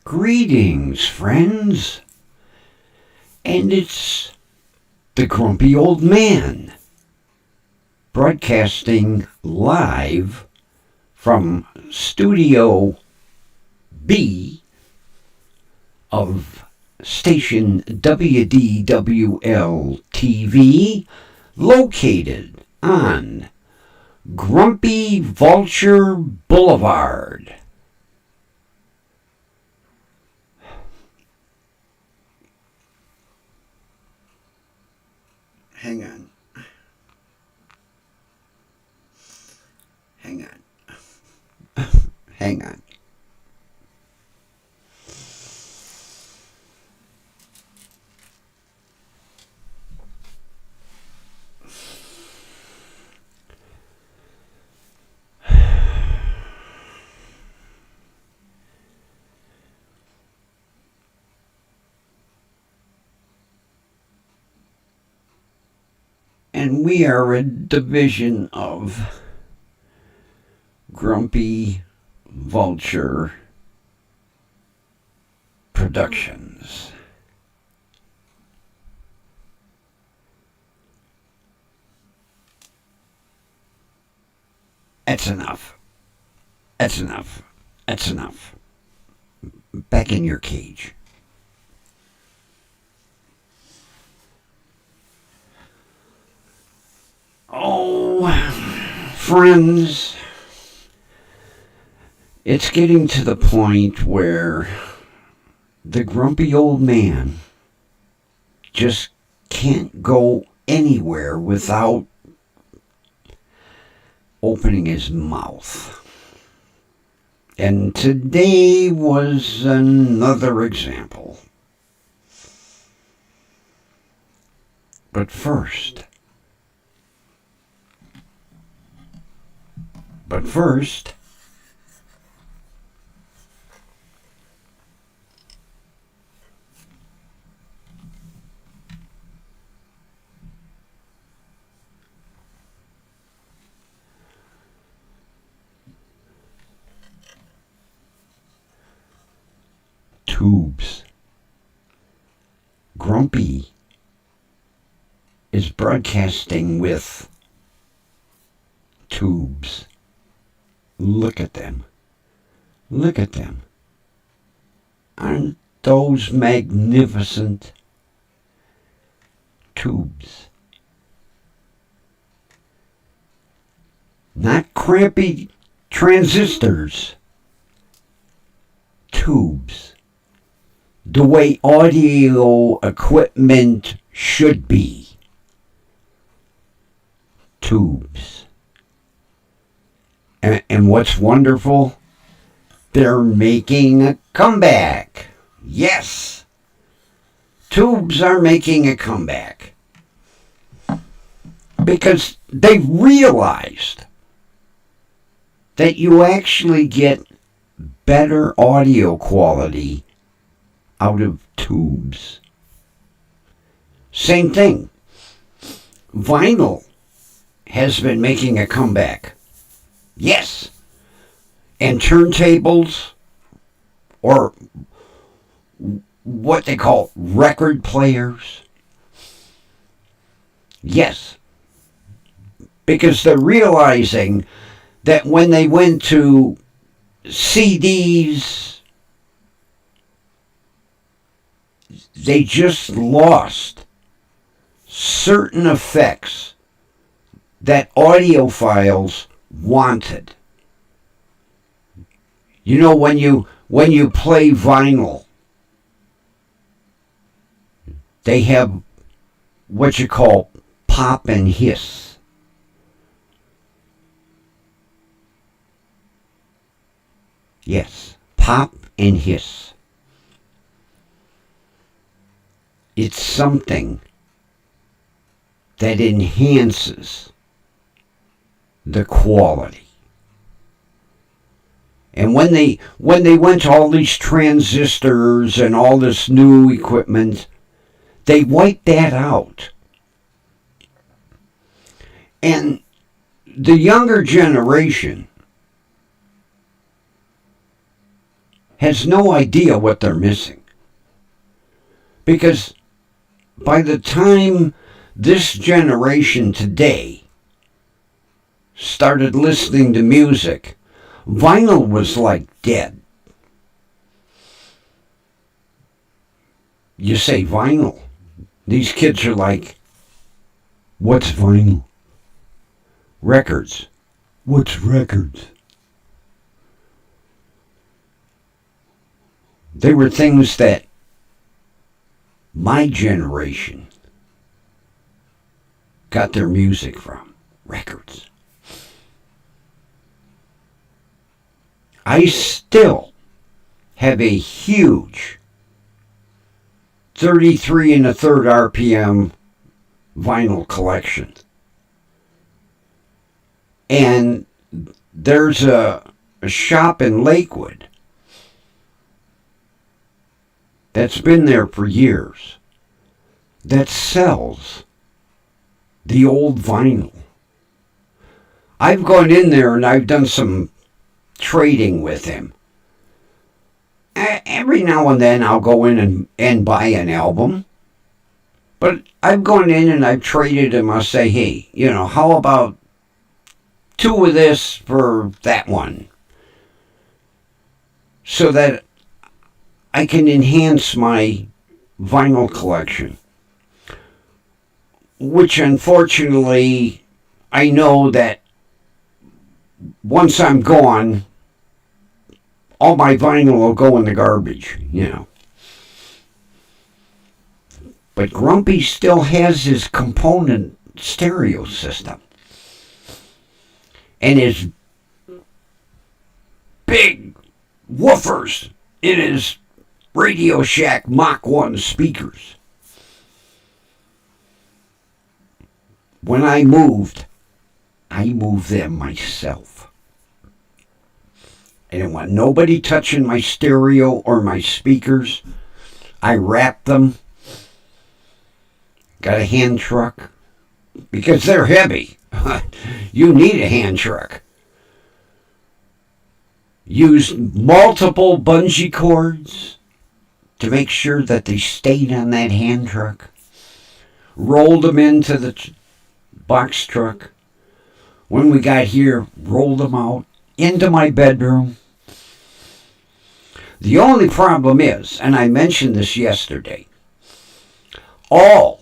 Greetings, friends. And it's the Grumpy Old Man, broadcasting live from Studio B of station WDWL TV, located on Grumpy Vulture Boulevard. Hang on. Hang on. And we are a division of Grumpy Vulture Productions. That's enough. That's enough. That's enough. Back in your cage. Oh, friends, it's getting to the point where the grumpy old man just can't go anywhere without opening his mouth. And today was another example. But first, tubes. Grumpy is broadcasting with tubes. Look at them. Look at them. Aren't those magnificent tubes? Not crappy transistors. Tubes. The way audio equipment should be. Tubes. And what's wonderful? They're making a comeback. Yes. Tubes are making a comeback. Because they've realized that you actually get better audio quality out of tubes. Same thing. Vinyl has been making a comeback. Yes. And turntables, or what they call record players. Yes. Because they're realizing that when they went to CDs, they just lost certain effects that audiophiles wanted. You know, when you play vinyl, they have what you call pop and hiss. Yes, pop and hiss. It's something that enhances the quality. And when they went to all these transistors and all this new equipment, they wiped that out. And the younger generation has no idea what they're missing. Because by the time this generation today started listening to music, vinyl was like dead. You say vinyl. These kids are like, what's vinyl? Records. What's records? They were things that my generation got their music from. Records. I still have a huge 33 and a third RPM vinyl collection. And there's a shop in Lakewood that's been there for years that sells the old vinyl. I've gone in there and I've done some trading with him. Every now and then I'll go in and buy an album. But I've gone in and I've traded him. I'll say, hey, how about 2 of this for that one? So that I can enhance my vinyl collection. Which unfortunately, I know that once I'm gone, all my vinyl will go in the garbage, But Grumpy still has his component stereo system. And his big woofers in his Radio Shack Mach 1 speakers. When I moved them myself. I didn't want nobody touching my stereo or my speakers. I wrapped them. Got a hand truck. Because they're heavy. You need a hand truck. Used multiple bungee cords to make sure that they stayed on that hand truck. Rolled them into the box truck. When we got here, rolled them out into my bedroom. The only problem is, and I mentioned this yesterday, all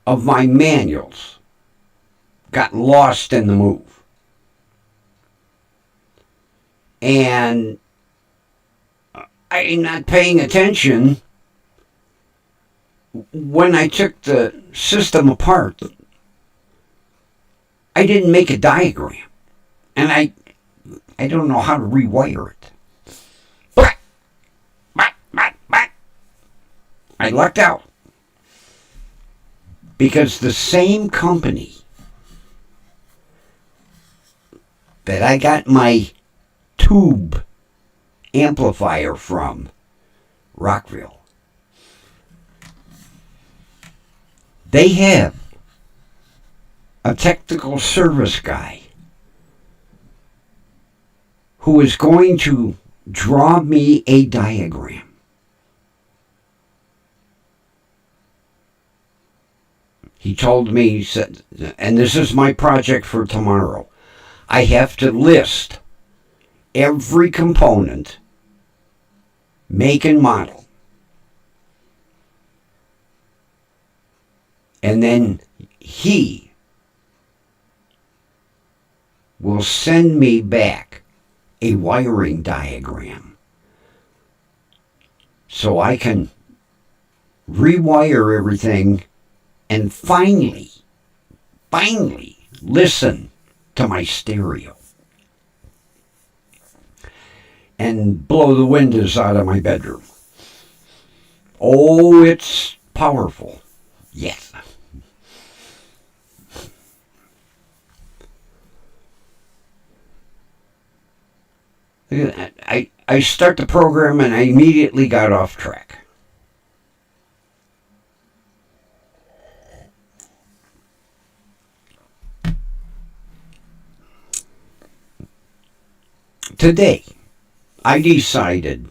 of my manuals got lost in the move. And I'm not paying attention. When I took the system apart, I didn't make a diagram. And I don't know how to rewire it. I lucked out. Because the same company that I got my tube amplifier from, Rockville, they have a technical service guy who is going to draw me a diagram. He told me, he said, and this is my project for tomorrow, I have to list every component, make and model. And then he will send me back a wiring diagram so I can rewire everything and finally listen to my stereo and blow the windows out of my bedroom. Oh, it's powerful. Yes. I start the program and I immediately got off track. Today, I decided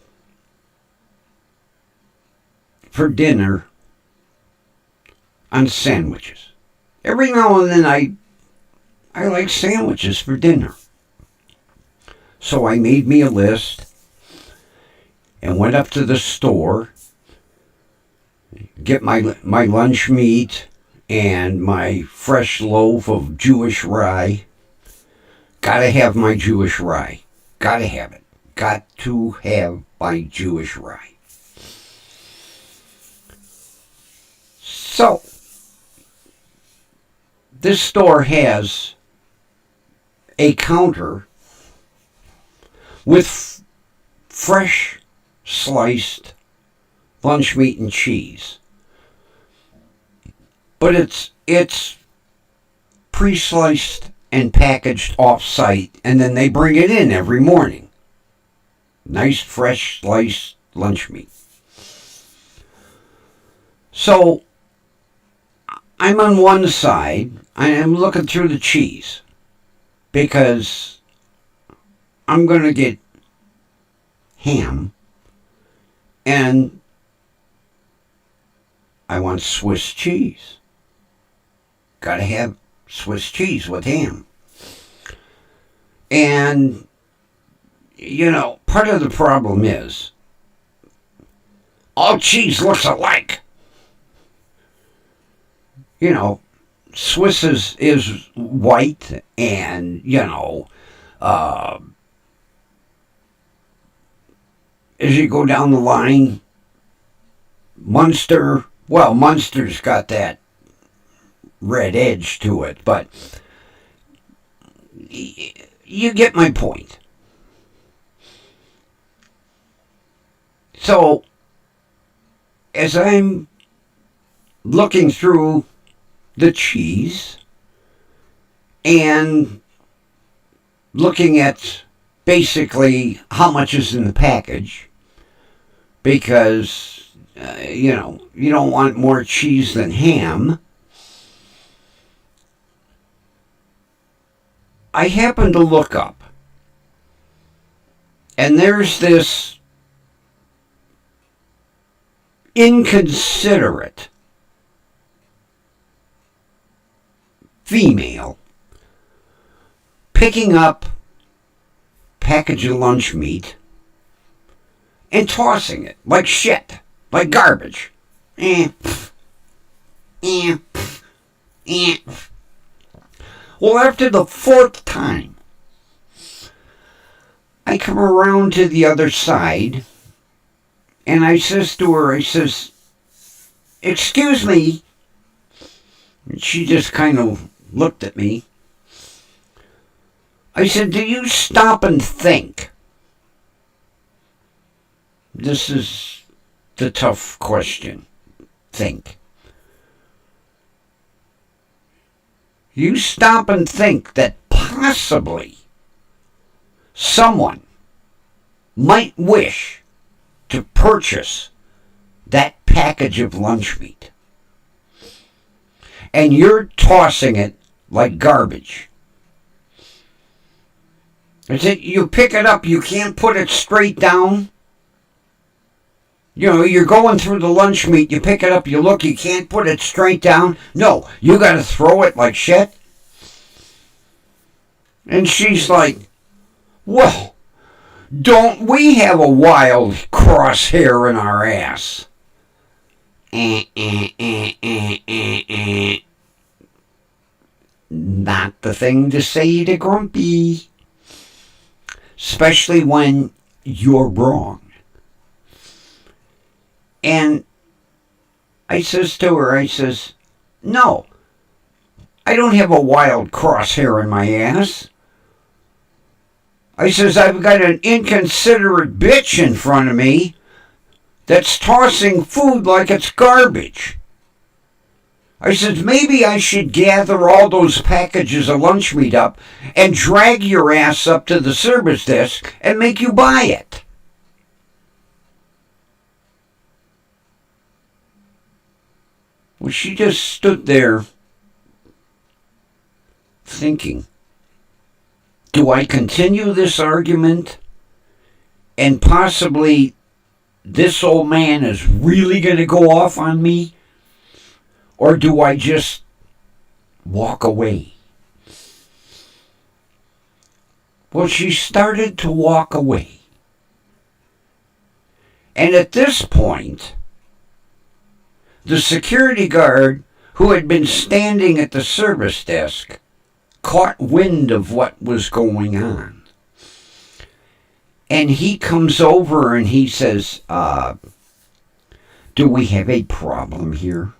for dinner on sandwiches. Every now and then I like sandwiches for dinner. So I made me a list and went up to the store, get my lunch meat and my fresh loaf of Jewish rye. Gotta have my Jewish rye. Gotta have it. Got to have my Jewish rye. So, this store has a counter with fresh sliced lunch meat and cheese. But it's pre-sliced and packaged off-site, and then they bring it in every morning. Nice fresh sliced lunch meat. So I'm on one side, I am looking through the cheese because I'm going to get ham and I want Swiss cheese. Got to have Swiss cheese with ham. And, you know, part of the problem is all cheese looks alike. You know, Swiss is white and, you know, as you go down the line, Munster's got that red edge to it, but you get my point. So, as I'm looking through the cheese and looking at basically how much is in the package, because, you know, you don't want more cheese than ham, I happened to look up, and there's this inconsiderate female picking up package of lunch meat and tossing it like shit, like garbage. Well, after the fourth time, I come around to the other side, and I says to her, I says, "Excuse me." And she just kind of looked at me. I said, "Do you stop and think?" This is the tough question. Think. You stop and think that possibly someone might wish to purchase that package of lunch meat, and you're tossing it like garbage. I said, you pick it up, you can't put it straight down. You know, you're going through the lunch meat, you pick it up, you look, you can't put it straight down. No, you got to throw it like shit. And she's like, "Well, don't we have a wild crosshair in our ass?" Not the thing to say to Grumpy. Especially when you're wrong. And I says to her, I says, "No, I don't have a wild crosshair in my ass." I says, "I've got an inconsiderate bitch in front of me that's tossing food like it's garbage." I says, "Maybe I should gather all those packages of lunch meat up and drag your ass up to the service desk and make you buy it." Well, she just stood there thinking, do I continue this argument and possibly this old man is really going to go off on me? Or do I just walk away? Well, she started to walk away. And at this point, the security guard who had been standing at the service desk caught wind of what was going on. And he comes over and he says, do we have a problem here?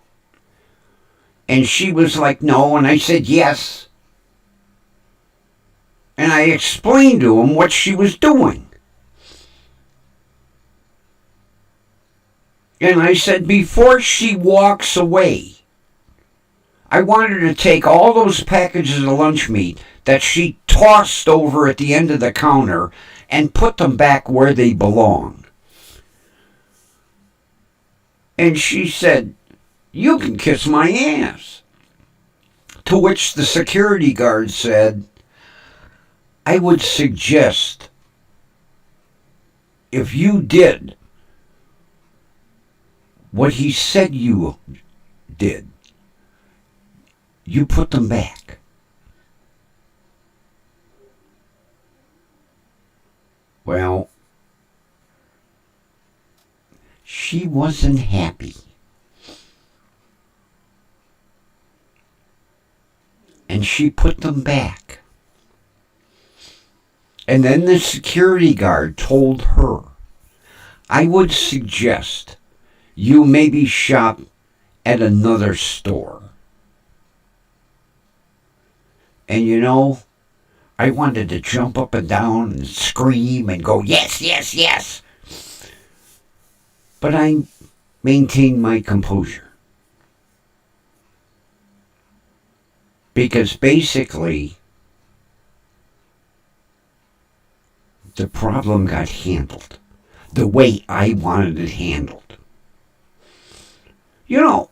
And she was like, no. And I said, yes. And I explained to him what she was doing. And I said, before she walks away, I want her to take all those packages of lunch meat that she tossed over at the end of the counter and put them back where they belong. And she said, you can kiss my ass. To which the security guard said, I would suggest if you did what he said you did, you put them back. Well, she wasn't happy. And she put them back. And then the security guard told her, I would suggest you maybe shop at another store. And you know, I wanted to jump up and down and scream and go, yes, yes, yes. But I maintained my composure. Because basically, the problem got handled the way I wanted it handled. You know,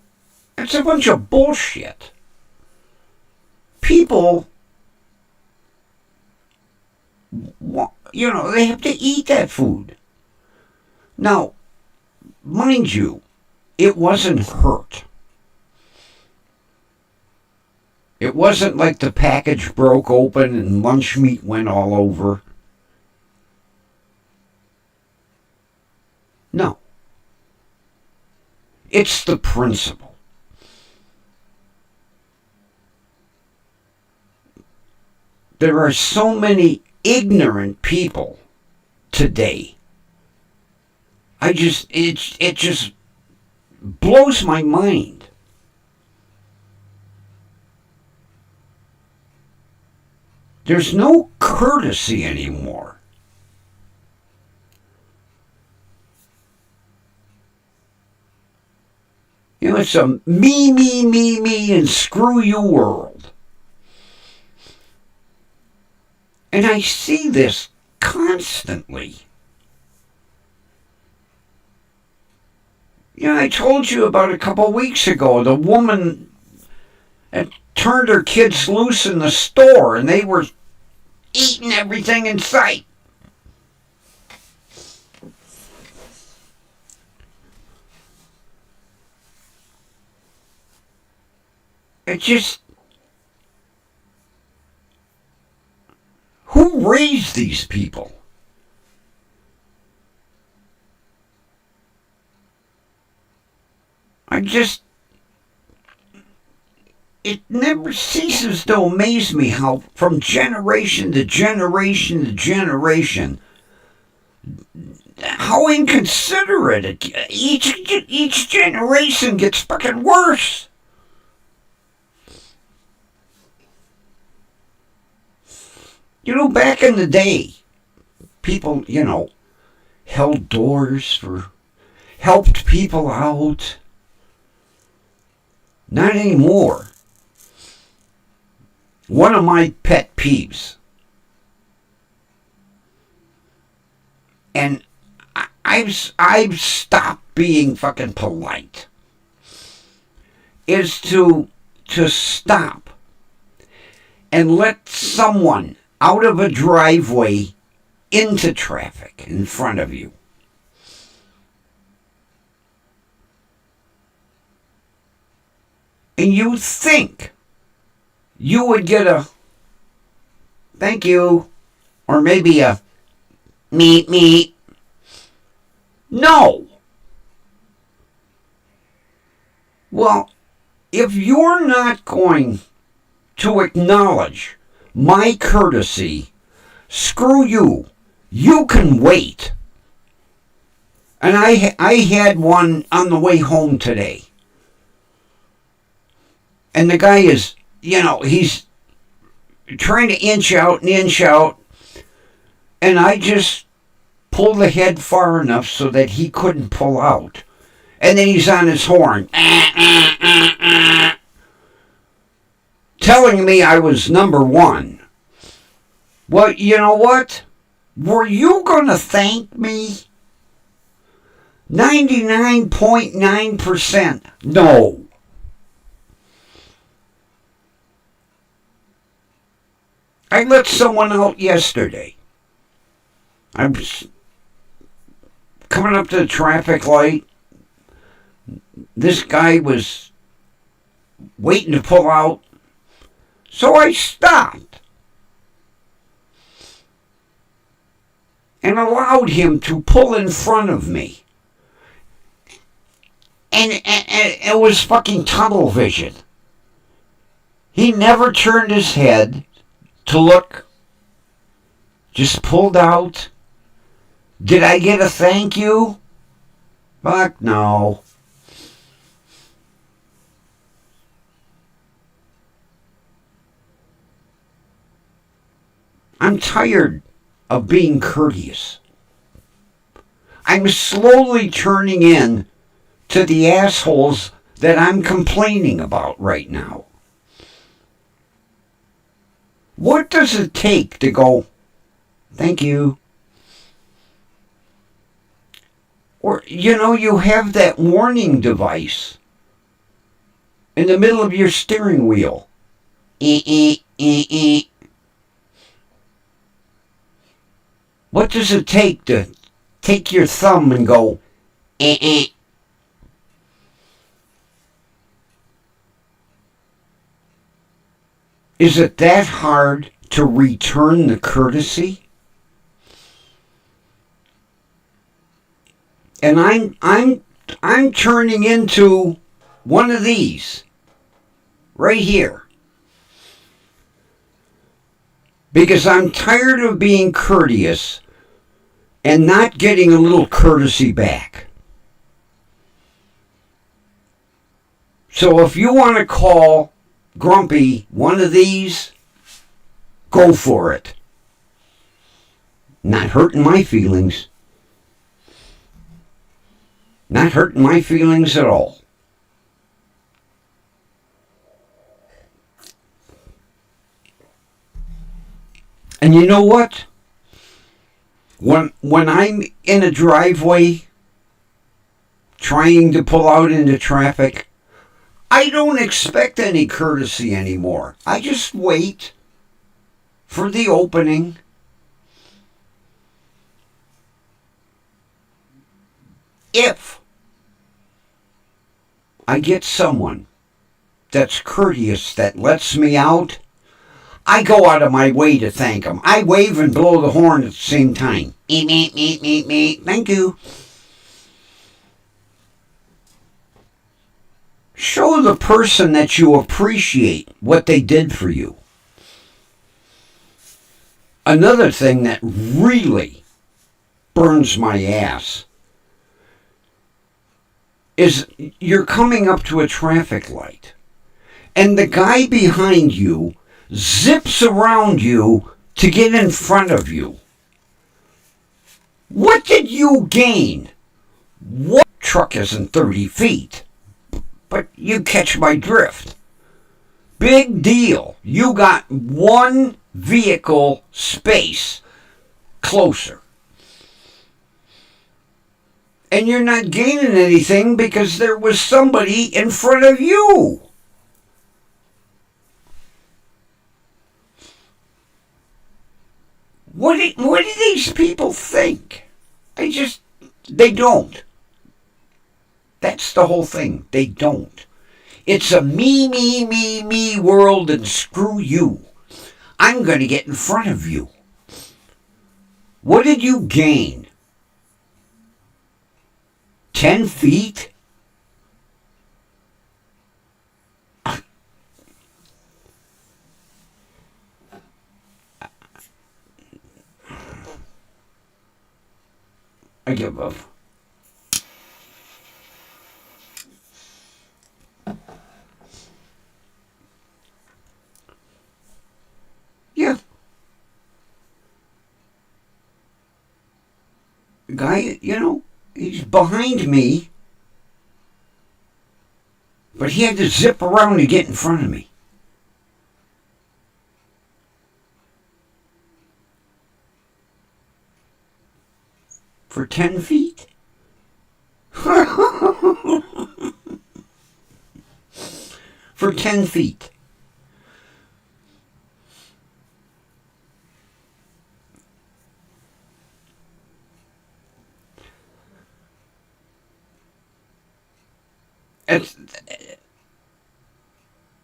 it's a bunch of bullshit. People, you know, they have to eat that food. Now, mind you, it wasn't hurt. It wasn't like the package broke open and lunch meat went all over. No. It's the principle. There are so many ignorant people today. It just blows my mind. There's no courtesy anymore. You know, it's a me, and screw you world. And I see this constantly. You know, I told you about a couple weeks ago, the woman that turned her kids loose in the store and they were eating everything in sight. It just... Who raised these people? It never ceases to amaze me how from generation to generation to generation, how inconsiderate each generation gets fucking worse. You know, back in the day, people, you know, held doors helped people out. Not anymore. One of my pet peeves, and I've stopped being fucking polite, is to stop and let someone out of a driveway into traffic in front of you. And you think you would get a thank you, or maybe a meet. No. Well, if you're not going to acknowledge my courtesy, screw you. You can wait. And I had one on the way home today. And the guy is, he's trying to inch out. And I just pulled the head far enough so that he couldn't pull out. And then he's on his horn. Telling me I was number one. Well, you know what? Were you going to thank me? 99.9% no. I let someone out yesterday. I was coming up to the traffic light. This guy was waiting to pull out. So I stopped and allowed him to pull in front of me. And it was fucking tunnel vision. He never turned his head to look. Just pulled out. Did I get a thank you? Fuck no. I'm tired of being courteous. I'm slowly turning in to the assholes that I'm complaining about right now. What does it take to go, thank you? Or, you have that warning device in the middle of your steering wheel. What does it take to take your thumb and go, Is it that hard to return the courtesy? And I'm turning into one of these right here. Because I'm tired of being courteous and not getting a little courtesy back. So if you want to call Grumpy one of these, go for it. Not hurting my feelings. Not hurting my feelings at all. And you know what? When I'm in a driveway trying to pull out into traffic, I don't expect any courtesy anymore. I just wait for the opening. If I get someone that's courteous, that lets me out, I go out of my way to thank them. I wave and blow the horn at the same time. Thank you. Show the person that you appreciate what they did for you. Another thing that really burns my ass is you're coming up to a traffic light and the guy behind you zips around you to get in front of you. What did you gain? What truck isn't 30 feet? But you catch my drift. Big deal. You got one vehicle space closer. And you're not gaining anything because there was somebody in front of you. What do these people think? They don't. That's the whole thing. They don't. It's a me world, and screw you. I'm going to get in front of you. What did you gain? 10 feet? I give up. Yeah. The guy, he's behind me, but he had to zip around to get in front of me. For 10 feet? For 10 feet.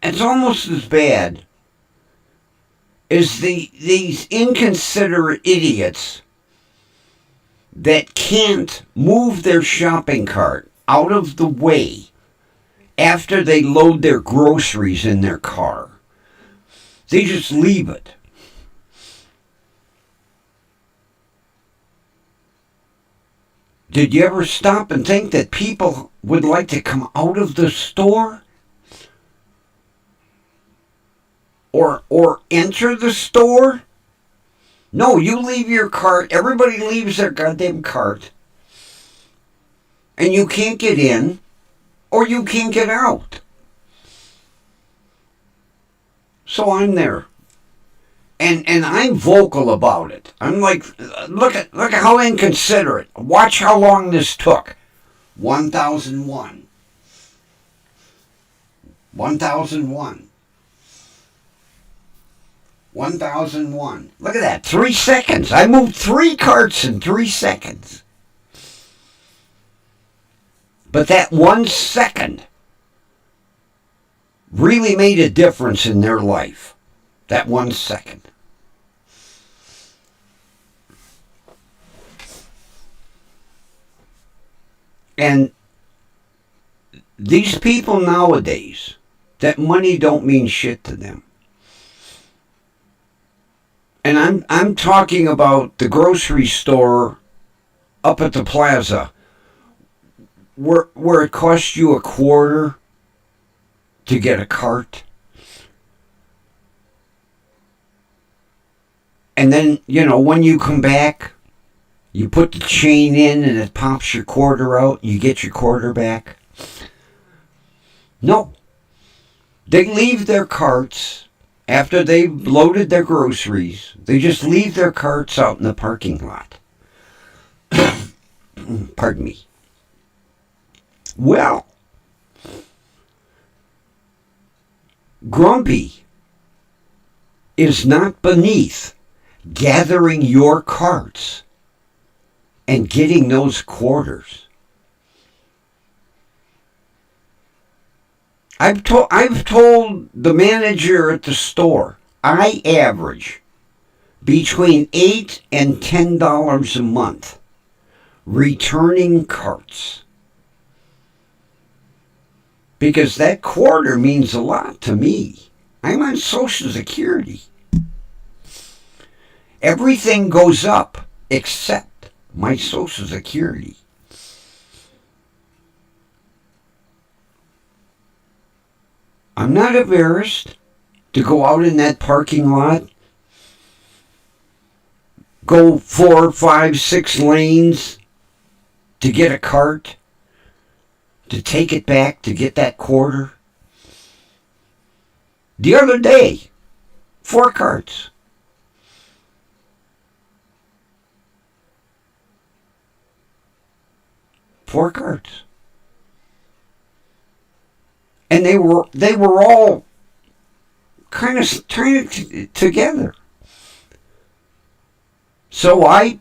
It's almost as bad as these inconsiderate idiots that can't move their shopping cart out of the way after they load their groceries in their car. They just leave it. Did you ever stop and think that people would like to come out of the store? Or enter the store? No, you leave your cart. Everybody leaves their goddamn cart. And you can't get in, or you can't get out. So I'm there. And I'm vocal about it. I'm like, look at how inconsiderate. Watch how long this took. 1001. 1001. 1001. Look at that. 3 seconds. I moved 3 carts in 3 seconds. But that 1 second really made a difference in their life. That 1 second. And these people nowadays, that money don't mean shit to them. And I'm talking about the grocery store up at the plaza where it costs you a quarter to get a cart. And then, when you come back, you put the chain in and it pops your quarter out. You get your quarter back. No. They leave their carts after they've loaded their groceries. They just leave their carts out in the parking lot. Pardon me. Well, Grumpy is not beneath gathering your carts and getting those quarters. I've told the manager at the store, I average between $8 and $10 a month returning carts. Because that quarter means a lot to me. I'm on Social Security. Everything goes up except my Social Security. I'm not embarrassed to go out in that parking lot, go 4, 5, 6 lanes to get a cart, to take it back to get that quarter. The other day, 4 carts. Four carts. And they were all kind of together. So I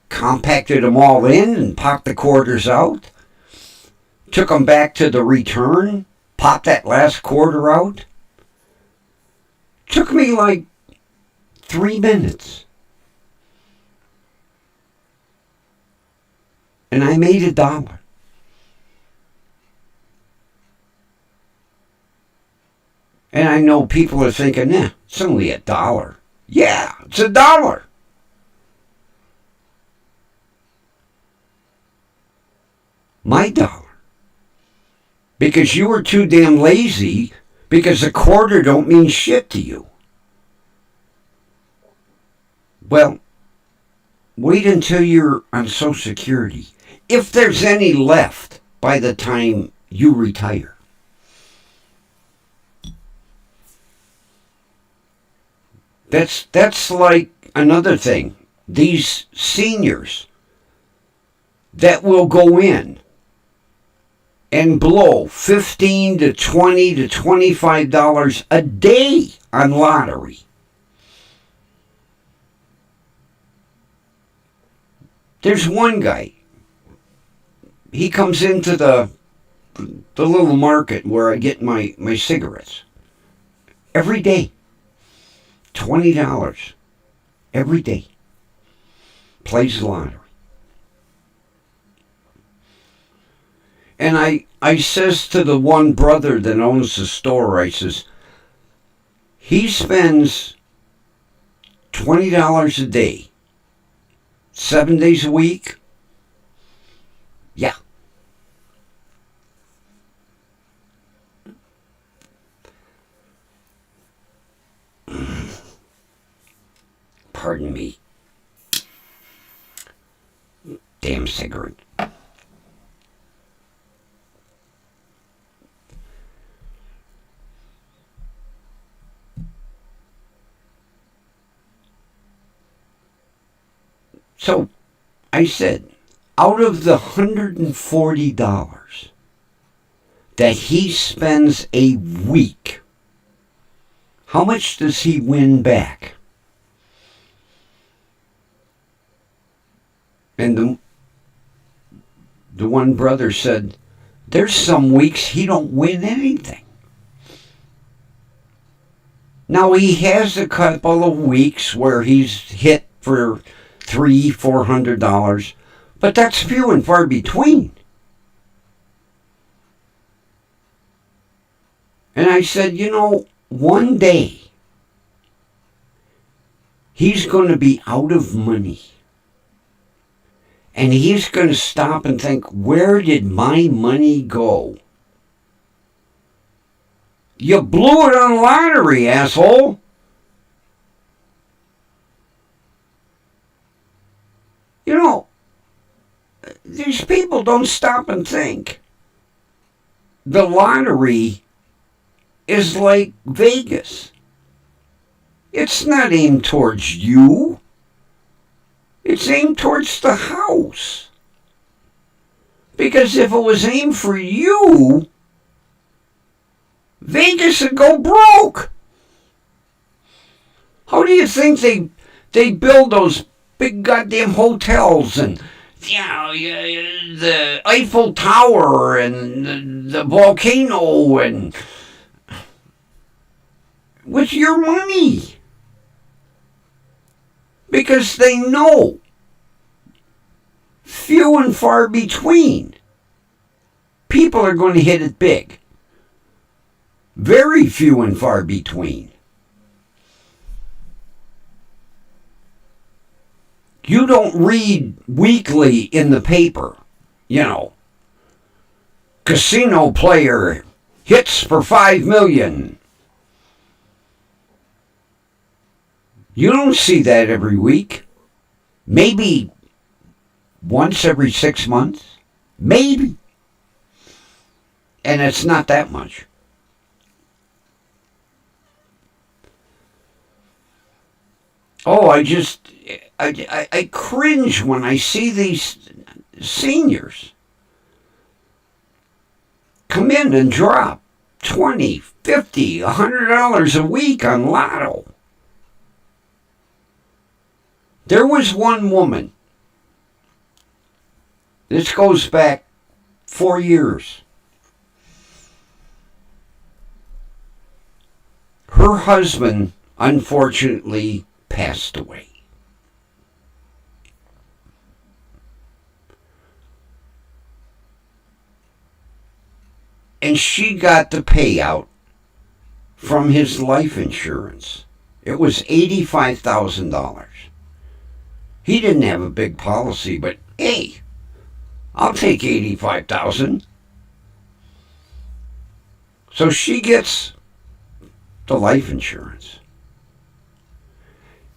compacted them all in and popped the quarters out. Took them back to the return. Popped that last quarter out. Took me like 3 minutes. And I made $1. And I know people are thinking, it's only $1. Yeah, it's $1. My $1. Because you were too damn lazy, because a quarter don't mean shit to you. Well, wait until you're on Social Security, if there's any left by the time you retire. That's like another thing. These seniors that will go in and blow $15 to $20 to $25 a day on lottery. There's one guy. He comes into the little market where I get my cigarettes every day. $20 every day. Plays the lottery. And I says to the one brother that owns the store, I says, he spends $20 a day, 7 days a week. Yeah. Pardon me. Damn cigarette. So I said, out of the $140 that he spends a week, how much does he win back? And the one brother said, there's some weeks he don't win anything. Now he has a couple of weeks where he's hit for $300-400, but that's few and far between. And I said, one day he's going to be out of money. And he's going to stop and think, where did my money go? You blew it on lottery, asshole. These people don't stop and think. The lottery is like Vegas. It's not aimed towards you. It's aimed towards the house. Because if it was aimed for you, Vegas would go broke. How do you think they build those big goddamn hotels and the Eiffel Tower and the volcano and with your money? Because they know few and far between people are going to hit it big. Very few and far between. You don't read weekly in the paper, casino player hits for $5 million. You don't see that every week. Maybe once every 6 months. Maybe. And it's not that much. Oh, I cringe when I see these seniors come in and drop $20, $50, $100 a week on lotto. There was one woman, this goes back 4 years. Her husband, unfortunately, passed away. And she got the payout from his life insurance. It was $85,000. He didn't have a big policy, but hey, I'll take $85,000. So she gets the life insurance.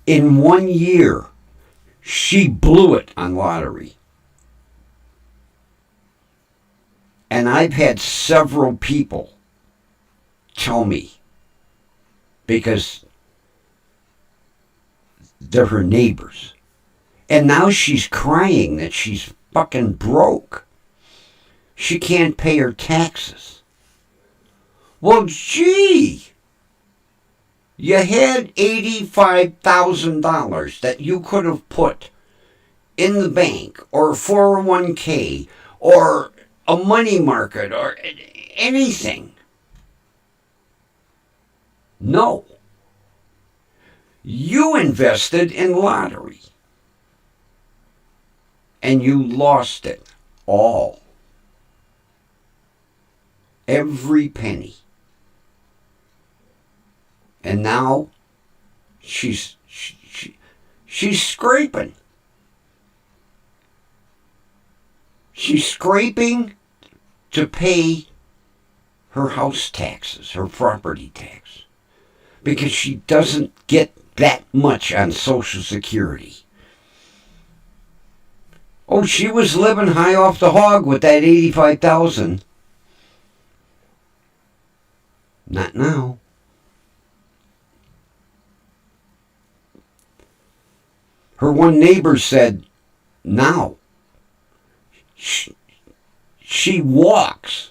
In 1 year, she blew it on lottery. And I've had several people tell me, because they're her neighbors. And now she's crying that she's fucking broke. She can't pay her taxes. Well, gee, you had $85,000 that you could have put in the bank or 401k or a money market or anything. No. You invested in lottery. And you lost it all. Every penny. And now she's scraping. She's scraping to pay her house taxes, her property tax, because she doesn't get that much on Social Security. Oh, she was living high off the hog with that $85,000. Not now. Her one neighbor said, now, she walks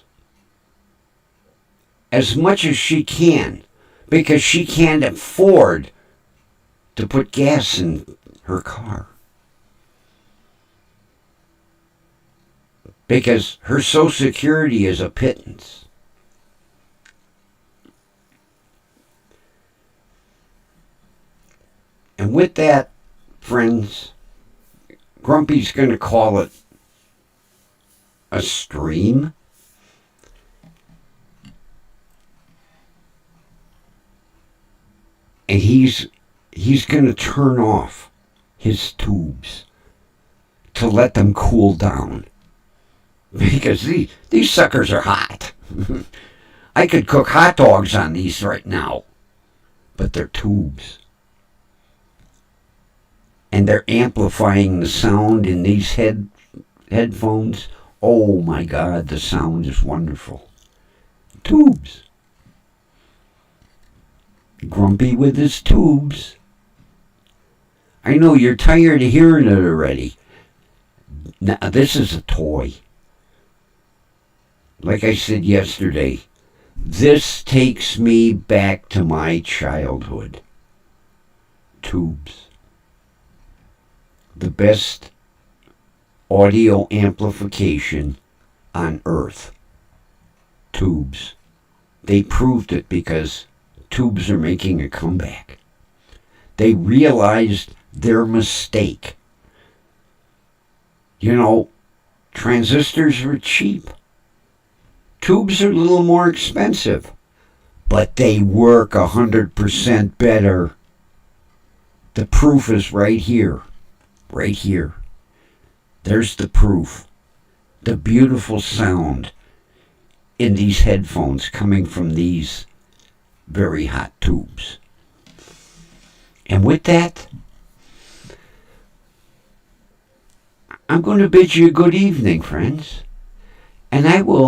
as much as she can because she can't afford to put gas in her car. Because her Social Security is a pittance. And with that, friends, Grumpy's going to call it a stream. And he's going to turn off his tubes to let them cool down. Because these suckers are hot. I could cook hot dogs on these right now. But they're tubes. And they're amplifying the sound in these headphones. Oh my God, the sound is wonderful. Tubes. Grumpy with his tubes. I know you're tired of hearing it already. Now, this is a toy. Like I said yesterday, this takes me back to my childhood. Tubes. The best audio amplification on Earth. Tubes. They proved it because tubes are making a comeback. They realized their mistake. You know, transistors are cheap. Tubes are a little more expensive, but they work 100% better. The proof is right here. Right here. There's the proof. The beautiful sound in these headphones coming from these very hot tubes. And with that, I'm going to bid you a good evening, friends. And I will